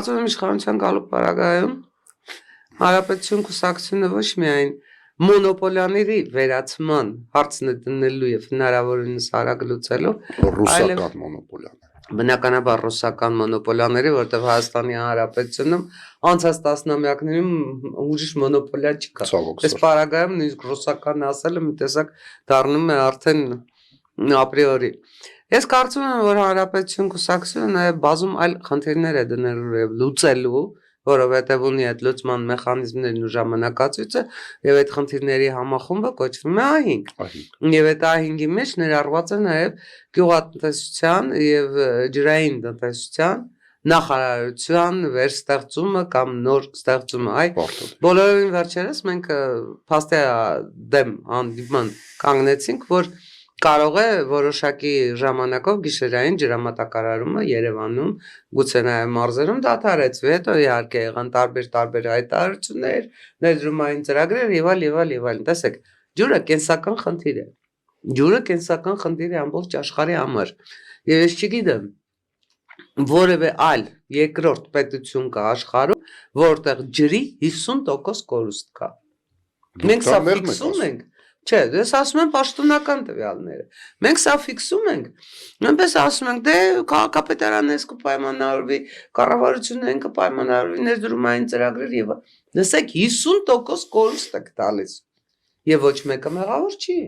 Կարծում եմ իշխանության գալու պարագայում Հանրապետություն կուսակցությունը ոչ միայն մոնոպոլիաների վերացման հարցն է դնելու եւ հնարավորինս արագ լուծելու, ռուսական մոնոպոլիաներ։ Բնականաբար ռուսական մոնոպոլիաների, որտեղ Հայաստանի Հանրապետությունում անցած տասնամյակներում ուրիշ մոնոպոլիա չկա։ Այս պարագայում նույնիսկ ռուսական ասելը մի տեսակ դառնում է արդեն ապրիորի։ Ես կարծում եմ, որ Հանրապետություն կուսակցությունը նաև բազում այլ խնդիրներ է դնելու եւ լուծելու, որովհետեւ ունի այդ լուծման մեխանիզմներն ու ժամանակացույցը, եւ այդ խնդիրների համախումբը կոչվում է ահինգ։ Եվ այդ ահինգի մեջ ներառված է նաև գյուղատնտեսության եւ ջրային տնտեսության նախարարության վերստեղծումը կամ նոր ստեղծումը, բոլորովին վերջերս մենք փաստի դեմ հանդիպման կանգնեցինք, որ կարող է որոշակի ժամանակով գիշերային ջրամատակարարումը Երևանում, գուցե նաև մարզերում դադարեցվի, հետո իհարկե եղան տարբեր հայտարարություններ, ներդրումային ծրագրեր եւ այլ։ Տեսեք, ջուրը կենսական խնդիր է։ Ջուրը կենսական խնդիր է ամբողջ աշխարհի համար։ Եվ ես չգիտեմ որևէ այլ երկրորդ պետություն կա աշխարհում, որտեղ ջրի 50% կորուստ կա։ Մենք սա ֆիքսում ենք։ Չէ, ես ասում եմ պաշտոնական տվյալները։ Մենք սա ֆիքսում ենք։ Նույնպես ասում ենք, դե քաղաքապետարանն կպայմանավորվի, կառավարությունն կպայմանավորվի ներդրումային ծրագրեր եւ լսեք 50% կորուստ եք տալիս։ Եվ ոչ մեկը մեղավոր չի։